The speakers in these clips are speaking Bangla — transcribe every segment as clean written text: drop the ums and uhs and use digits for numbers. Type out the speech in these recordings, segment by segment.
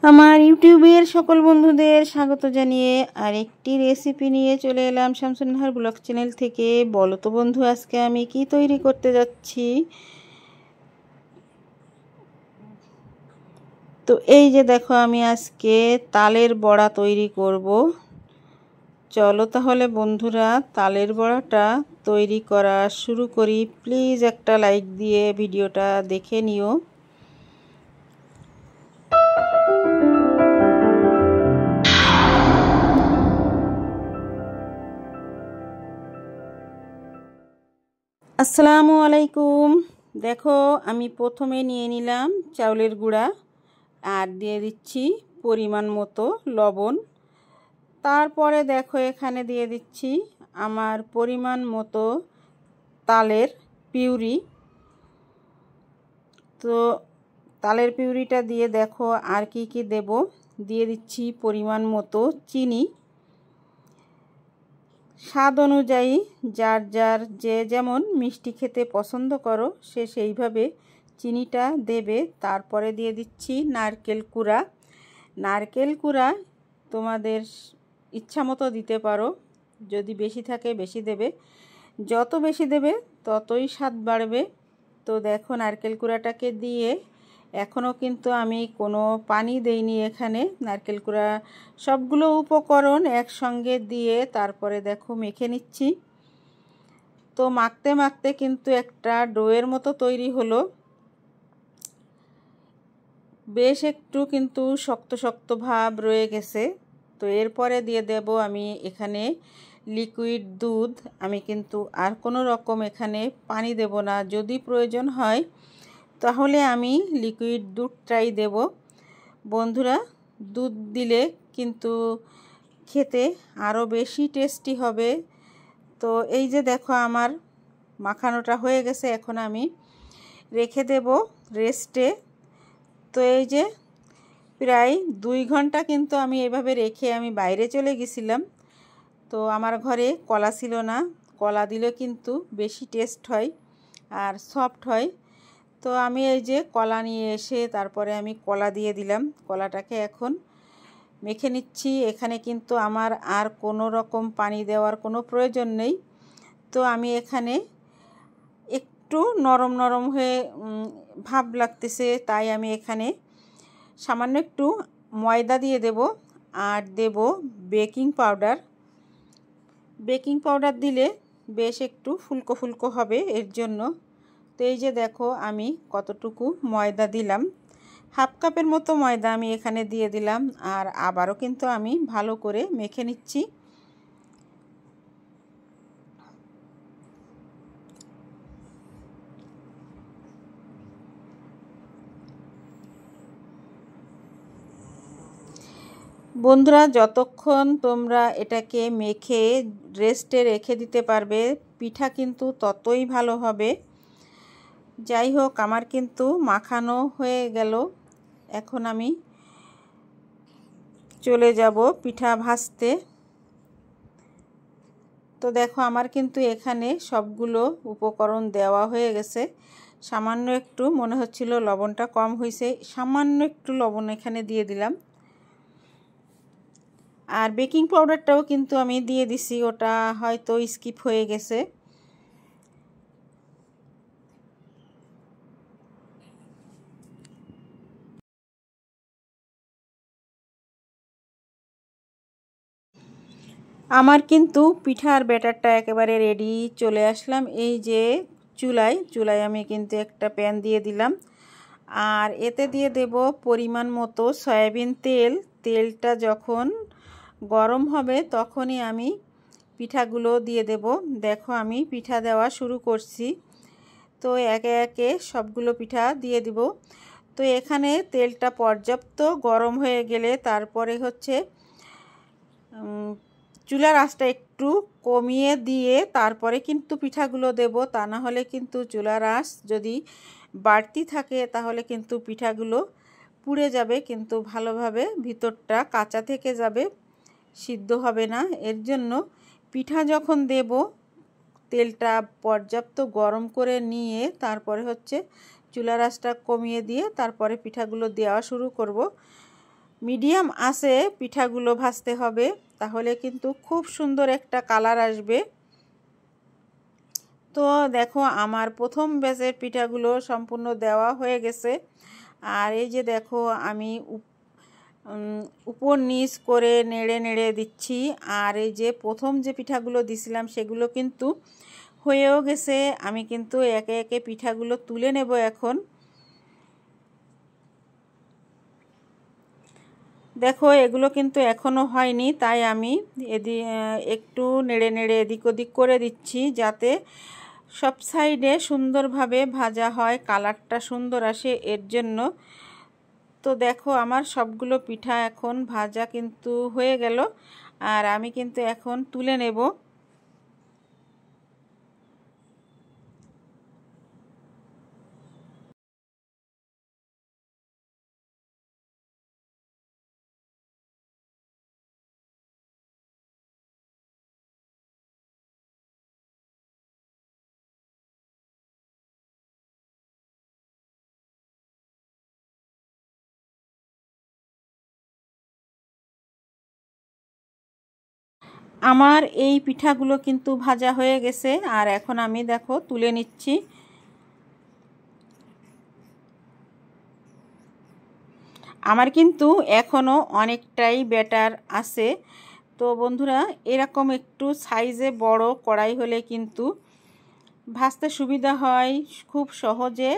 আমার ইউটিউবের সকল বন্ধুদের স্বাগত জানিয়ে আরেকটি রেসিপি নিয়ে চলে এলাম শামসুন্নাহার ব্লগ চ্যানেল থেকে। বলো তো বন্ধু, আজকে আমি কি তৈরি করতে যাচ্ছি। তো এই যে দেখো, আমি আজকে তালের বড়া তৈরি করব। চলো তাহলে বন্ধুরা, তালের বড়াটা তৈরি করা শুরু করি। প্লিজ একটা লাইক দিয়ে ভিডিওটা দেখে নিও। আসসালামু আলাইকুম। দেখো, আমি প্রথমে নিয়ে নিলাম চাউলের গুঁড়া আর দিয়ে দিচ্ছি পরিমাণ মতো লবণ। তারপরে দেখো, এখানে দিয়ে দিচ্ছি আমার পরিমাণ মতো তালের পিউরি। তো তালের পিউরিটা দিয়ে দেখো আর কি কি দেব। দিয়ে দিচ্ছি পরিমাণ মতো চিনি। স্বাদ অনুযায়ী যার যার যে যেমন মিষ্টি খেতে পছন্দ করো সে সেইভাবে চিনিটা দেবে। তারপরে দিয়ে দিচ্ছি নারকেল কুড়া। নারকেল কুড়া তোমাদের ইচ্ছা মতো দিতে পারো, যদি বেশি থাকে বেশি দেবে, যত বেশি দেবে ততই স্বাদ বাড়বে। তো দেখো, নারকেল কুড়াটাকে দিয়ে এখনও কিন্তু আমি কোনো পানি দেইনি এখানে। নারকেল কুড়া সবগুলো উপকরণ একসঙ্গে দিয়ে তারপরে দেখো মেখে নিচ্ছি। তো মাখতে মাখতে কিন্তু একটা ডোয়ের মতো তৈরি হলো। বেশ একটু কিন্তু শক্ত শক্ত ভাব রয়ে গেছে। তো এরপরে দিয়ে দেব আমি এখানে লিকুইড দুধ। আমি কিন্তু আর কোনো রকম এখানে পানি দেব না। যদি প্রয়োজন হয় তাহলে আমি লিকুইড দুধটাই দেব। বন্ধুরা, দুধ দিলে কিন্তু খেতে আরও বেশি টেস্টি হবে। তো এই যে দেখো, আমার মাখানোটা হয়ে গেছে। এখন আমি রেখে দেব রেস্টে। তো এই যে প্রায় 2 ঘন্টা কিন্তু আমি এভাবে রেখে আমি বাইরে চলে গেছিলাম। তো আমার ঘরে কলা ছিল না। কলা দিলে কিন্তু বেশি টেস্ট হয় আর সফট হয়। তো আমি এই যে কলা নিয়ে এসে তারপরে আমি কলা দিয়ে দিলাম। কলাটাকে এখন মেখে নিচ্ছি। এখানে কিন্তু আমার আর কোনো রকম পানি দেওয়ার কোনো প্রয়োজন নেই। তো আমি এখানে একটু নরম নরম হয়ে ভাব লাগতেছে, তাই আমি এখানে সামান্য একটু ময়দা দিয়ে দেব আর দেব বেকিং পাউডার। বেকিং পাউডার দিলে বেশ একটু ফুলকো ফুলকো হবে এর জন্য। তো এই যে দেখো, আমি কতটুকু ময়দা দিলাম। হাফ কাপের মতো ময়দা আমি এখানে দিয়ে দিলাম। আর আবারও কিন্তু আমি ভালো করে মেখে নিচ্ছি। বন্ধুরা, যতক্ষণ তোমরা এটাকে মেখে রেস্টে রেখে দিতে পারবে পিঠা কিন্তু ততই ভালো হবে। যাই হোক, আমার কিন্তু মাখানো হয়ে গেল। এখন আমি চলে যাব পিঠা ভাজতে। তো দেখো, আমার কিন্তু এখানে সবগুলো উপকরণ দেওয়া হয়ে গেছে। সামান্য একটু মনে হচ্ছিল লবণটা কম হয়েছে, সামান্য একটু লবণ এখানে দিয়ে দিলাম। আর বেকিং পাউডারটাও কিন্তু আমি দিয়ে দিছি, ওটা হয়তো স্কিপ হয়ে গেছে। আমার কিন্তু পিঠার ব্যাটারটা একেবারে রেডি। চলে আসলাম এই যে চুলায় আমি কিন্তু একটা প্যান দিয়ে দিলাম। আর এতে দিয়ে দেব পরিমাণ মতো সয়াবিন তেল। তেলটা যখন গরম হবে তখনই আমি পিঠাগুলো দিয়ে দেব। দেখো, আমি পিঠা দেওয়া শুরু করছি। তো একে একে সবগুলো পিঠা দিয়ে দিব। তো এখানে তেলটা পর্যাপ্ত গরম হয়ে গেলে তারপরে হচ্ছে চুলার আঁচটা একটু কমিয়ে দিয়ে তারপরে কিন্তু পিঠাগুলো দেব। তা না হলে কিন্তু চুলার আঁচ যদি বাড়তি থাকে তাহলে কিন্তু পিঠাগুলো পুড়ে যাবে, কিন্তু ভালোভাবে ভিতরটা কাঁচা থেকে যাবে, সিদ্ধ হবে না। এর জন্য পিঠা যখন দেব তেলটা পর্যাপ্ত গরম করে নিয়ে তারপরে হচ্ছে চুলার আঁচটা কমিয়ে দিয়ে তারপরে পিঠাগুলো দেওয়া শুরু করব। মিডিয়াম আছে পিঠাগুলো ভাজতে হবে, তাহলে কিন্তু খুব সুন্দর একটা কালার আসবে। তো দেখো আমার প্রথম ব্যাচের পিঠাগুলো সম্পূর্ণ দেওয়া হয়ে গেছে। আর এই যে দেখো আমি উপর নিচ করে নেড়ে নেড়ে দিচ্ছি। আর এই যে প্রথম যে পিঠাগুলো দিছিলাম সেগুলো কিন্তু হয়েও গেছে। আমি কিন্তু একে একে পিঠাগুলো তুলে নেব এখন। দেখো এগুলো কিন্তু এখনও হয়নি, তাই আমি একটু নেড়ে নেড়ে এদিক ওদিক করে দিচ্ছি যাতে সব সাইডে সুন্দরভাবে ভাজা হয়, কালারটা সুন্দর আসে এর জন্য। তো দেখো আমার সবগুলো পিঠা এখন ভাজা কিন্তু হয়ে গেল, আর আমি কিন্তু এখন তুলে নেব। আমার এই পিঠাগুলো কিন্তু ভাজা হয়ে গেছে, আর এখন আমি দেখো তুলে নিচ্ছি। আমার কিন্তু এখনও অনেকটাই ব্যাটার আছে। তো বন্ধুরা, এরকম একটু সাইজে বড় কড়াই হলে কিন্তু ভাজতে সুবিধা হয়, খুব সহজে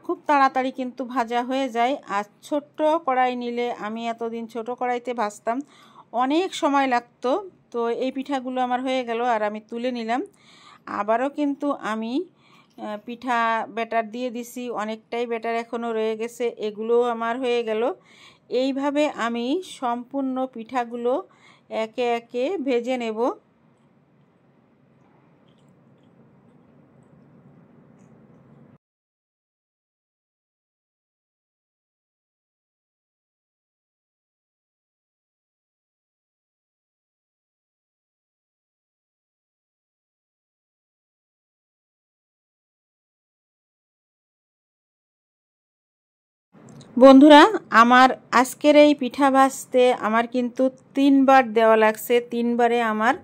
খুব তাড়াতাড়ি কিন্তু ভাজা হয়ে যায়। আর ছোট্ট কড়াই নিলে, আমি এতদিন ছোট কড়াইতে ভাজতাম, অনেক সময় লাগতো। তো এই পিঠাগুলো আমার হয়ে গেল, আর আমি তুলে নিলাম। আবারও কিন্তু আমি পিঠা ব্যাটার দিয়ে দিছি, অনেকটাই ব্যাটার এখনও রয়ে গেছে, এগুলোও আমার হয়ে গেল। এইভাবে আমি সম্পূর্ণ পিঠাগুলো একে একে ভেজে নেব। বন্ধুরা, আমার আজকের এই পিঠা ভাজতে আমার কিন্তু 3 বার দেওয়া লাগছে, 3 বারে আমার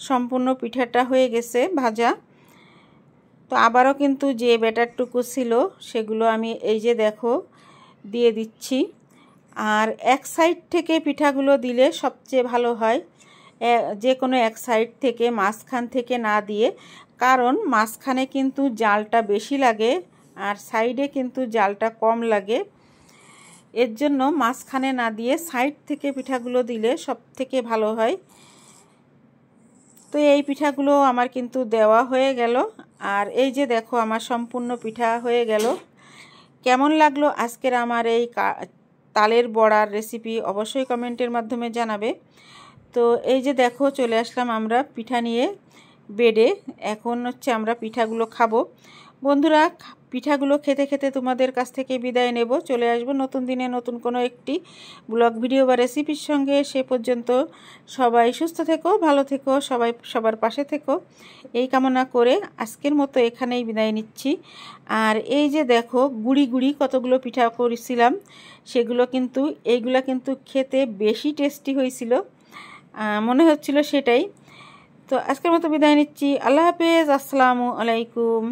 সম্পূর্ণ পিঠাটা হয়ে গেছে ভাজা। তো আবারও কিন্তু যে ব্যাটারটুকু ছিল সেগুলো আমি এই যে দেখো দিয়ে দিচ্ছি। আর এক সাইড থেকে পিঠাগুলো দিলে সবচেয়ে ভালো হয়, যে কোনো এক সাইড থেকে, মাঝখান থেকে না দিয়ে, কারণ মাঝখানে কিন্তু জালটা বেশি লাগে আর সাইডে কিন্তু জালটা কম লাগে। এর জন্য মাঝখানে না দিয়ে সাইড থেকে পিঠাগুলো দিলে সব থেকে ভালো হয়। তো এই পিঠাগুলো আমার কিন্তু দেওয়া হয়ে গেল, আর এই যে দেখো আমার সম্পূর্ণ পিঠা হয়ে গেল। কেমন লাগলো আজকের আমার এই তালের বড়ার রেসিপি অবশ্যই কমেন্টের মাধ্যমে জানাবে। তো এই যে দেখো চলে আসলাম আমরা পিঠা নিয়ে বেডে। এখন হচ্ছে আমরা পিঠাগুলো খাবো। বন্ধুরা, পিঠাগুলো খেতে খেতে তোমাদের কাছ থেকে বিদায় নেব। চলে আসবো নতুন দিনে নতুন কোনো একটি ব্লগ ভিডিও বা রেসিপির সঙ্গে। সে পর্যন্ত সবাই সুস্থ থেকো, ভালো থেকো, সবাই সবার পাশে থেকো, এই কামনা করে আজকের মতো এখানেই বিদায় নিচ্ছি। আর এই যে দেখো গুড়ি গুড়ি কতগুলো পিঠা করেছিলাম, সেগুলো কিন্তু, এইগুলা কিন্তু খেতে বেশি টেস্টি হয়েছিল, মনে হচ্ছিল সেটাই। তো আজকের মতো বিদায় নিচ্ছি। আল্লাহ হাফেজ, আসসালামু আলাইকুম।